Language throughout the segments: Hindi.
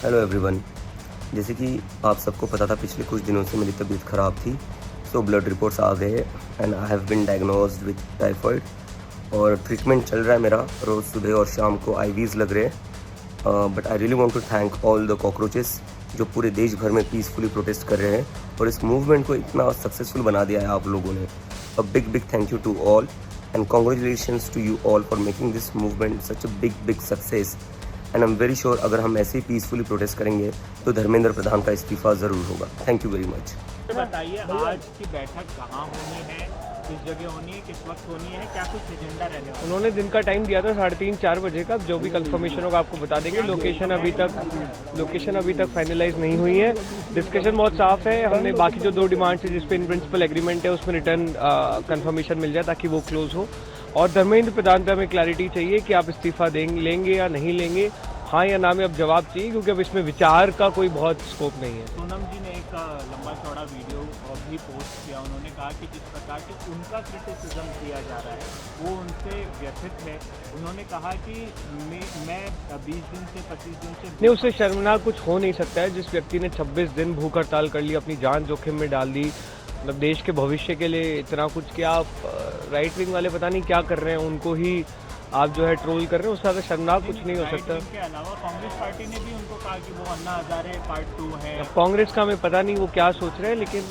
Hello everyone. जैसे कि आप सबको पता था, पिछले कुछ दिनों से मेरी तबीयत ख़राब थी। सो ब्लड रिपोर्ट्स आ गए and I have been diagnosed with typhoid और ट्रीटमेंट चल रहा है मेरा। रोज़ सुबह और शाम को आईवीज़ लग रहे हैं। But I really want to thank all the cockroaches जो पूरे देश भर में पीसफुली प्रोटेस्ट कर रहे हैं और इस मूवमेंट को इतना सक्सेसफुल बना दिया है आप लोगों ने। A big thank you to all and congratulations to you all for making this movement such a big success. And I am very sure अगर हम ऐसे ही पीसफुली प्रोटेस्ट करेंगे तो धर्मेंद्र प्रधान का इस्तीफा ज़रूर होगा। Thank you very much. बताइए, आज की बैठक कहाँ होनी है, किस जगह होनी है, किस वक्त होनी है, क्या कुछ एजेंडा रहने वाला है? उन्होंने दिन का टाइम दिया था 3:30-4 बजे का। जो भी कंफर्मेशन होगा आपको बता देंगे। लोकेशन अभी तक फाइनलाइज नहीं हुई है। डिस्कशन बहुत साफ है। हमने बाकी जो 2 डिमांड्स है जिस पे इन प्रिंसिपल एग्रीमेंट है उसमें रिटर्न कंफर्मेशन मिल जाए ताकि वो क्लोज हो। और धर्मेंद्र प्रधान पे हमें क्लैरिटी चाहिए कि आप इस्तीफा लेंगे या नहीं लेंगे, हाँ या ना में अब जवाब चाहिए, क्योंकि अब इसमें विचार का कोई बहुत स्कोप नहीं है। सोनम जी ने एक लंबा चौड़ा वीडियो भी पोस्ट किया। उन्होंने कहा कि जिस प्रकार की उनका क्रिटिसिज्म किया जा रहा है वो उनसे व्यथित है। उन्होंने कहा कि मैं 20 दिन से 25 दिन से नहीं, उससे शर्मनाक कुछ हो नहीं सकता है। जिस व्यक्ति ने 26 दिन भूख हड़ताल कर ली, अपनी जान जोखिम में डाल दी, मतलब देश के भविष्य के लिए इतना कुछ किया। आप राइट विंग वाले पता नहीं क्या कर रहे हैं, उनको ही आप जो है ट्रोल कर रहे हैं। उससे ज़्यादा शर्मनाक कुछ नहीं हो सकता। के अलावा कांग्रेस पार्टी ने भी उनको कहा कि वो अन्ना हजारे पार्ट 2 है। अब कांग्रेस का हमें पता नहीं वो क्या सोच रहे हैं, लेकिन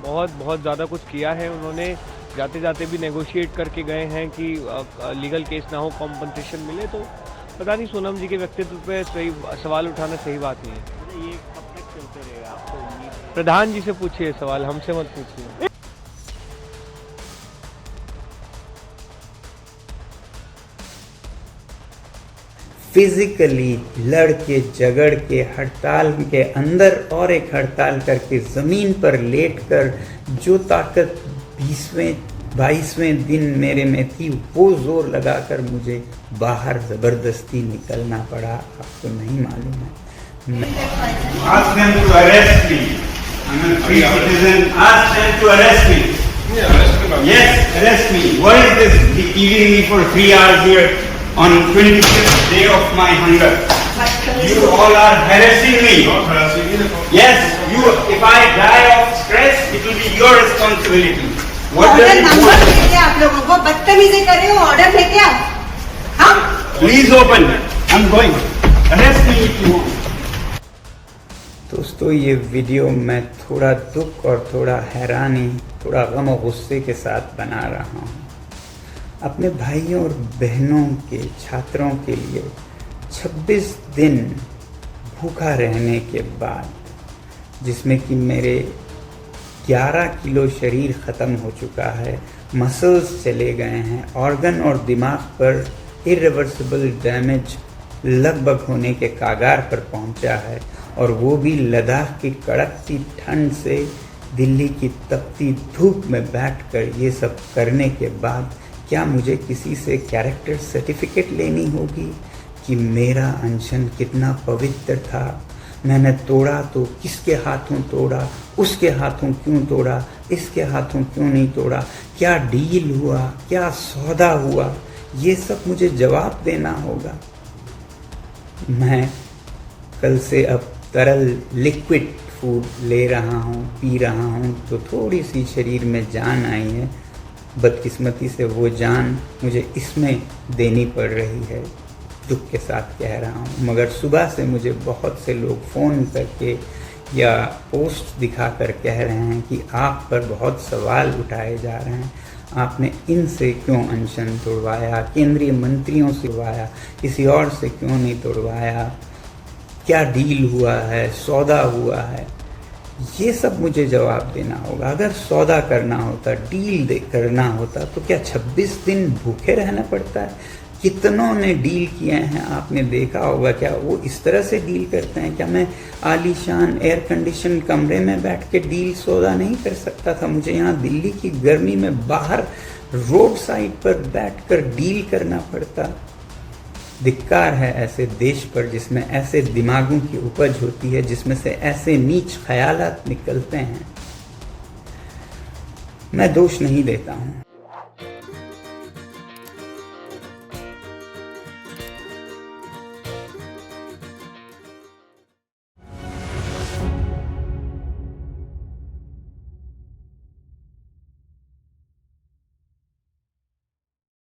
बहुत ज़्यादा कुछ किया है उन्होंने। जाते जाते भी नेगोशिएट करके गए हैं कि लीगल केस ना हो, कॉम्पनसेशन मिले। तो पता नहीं, सोनम जी के व्यक्तित्व पे सही सवाल उठाना सही बात नहीं है। ये कब तक चलते रहेगा, आपको उम्मीद है? प्रधान जी से पूछिए सवाल, हमसे मत पूछिए। फिजिकली लड़ के झगड़ के हड़ताल के अंदर और एक हड़ताल करके ज़मीन पर लेटकर जो ताकत 22वें दिन मेरे में थी वो जोर लगाकर मुझे बाहर ज़बरदस्ती निकलना पड़ा। आपको नहीं मालूम है। Ask them to arrest me. I'm a free citizen. Ask them to arrest me. Yes, arrest me. What is this keeping me for 3 hours here on 25th day of my hunger? You all are harassing me. Yes, you. If I die of stress, it will be your responsibility. What does it want? आप लोगों को बदतमीजी कर रहे हो, ऑर्डर लेके आओ। हाँ? Please open. I'm going. Arrest me if you want. दोस्तों, ये वीडियो मैं थोड़ा दुख और थोड़ा हैरानी, थोड़ा गम और गुस्से के साथ बना रहा हूँ। अपने भाइयों और बहनों के, छात्रों के लिए 26 दिन भूखा रहने के बाद, जिसमें कि मेरे 11 किलो शरीर ख़त्म हो चुका है, मसल्स चले गए हैं, ऑर्गन और दिमाग पर इरिवर्सिबल डैमेज लगभग होने के कागार पर पहुंचा है, और वो भी लद्दाख की कड़कती ठंड से दिल्ली की तपती धूप में बैठकर ये सब करने के बाद क्या मुझे किसी से कैरेक्टर सर्टिफिकेट लेनी होगी कि मेरा अनशन कितना पवित्र था? मैंने तोड़ा तो किसके हाथों तोड़ा, उसके हाथों क्यों तोड़ा, इसके हाथों क्यों नहीं तोड़ा, क्या डील हुआ, क्या सौदा हुआ, ये सब मुझे जवाब देना होगा। मैं कल से अब तरल लिक्विड फूड ले रहा हूँ, पी रहा हूँ, तो थोड़ी सी शरीर में जान आई है। बदकिस्मती से वो जान मुझे इसमें देनी पड़ रही है, दुख के साथ कह रहा हूँ। मगर सुबह से मुझे बहुत से लोग फ़ोन करके या पोस्ट दिखाकर कह रहे हैं कि आप पर बहुत सवाल उठाए जा रहे हैं। आपने इनसे क्यों अनशन तोड़वाया, केंद्रीय मंत्रियों से तोड़वाया, किसी और से क्यों नहीं तोड़वाया, क्या डील हुआ है, सौदा हुआ है, ये सब मुझे जवाब देना होगा। अगर सौदा करना होता, डील करना होता, तो क्या 26 दिन भूखे रहना पड़ता है? कितनों ने डील किए हैं, आपने देखा होगा। क्या वो इस तरह से डील करते हैं? क्या मैं आलीशान एयर कंडीशन कमरे में बैठ के डील सौदा नहीं कर सकता था? मुझे यहाँ दिल्ली की गर्मी में बाहर रोड साइड पर बैठकर डील करना पड़ता। धिक्कार है ऐसे देश पर जिसमें ऐसे दिमागों की उपज होती है, जिसमें से ऐसे नीच ख्यालात निकलते हैं। मैं दोष नहीं देता हूँ।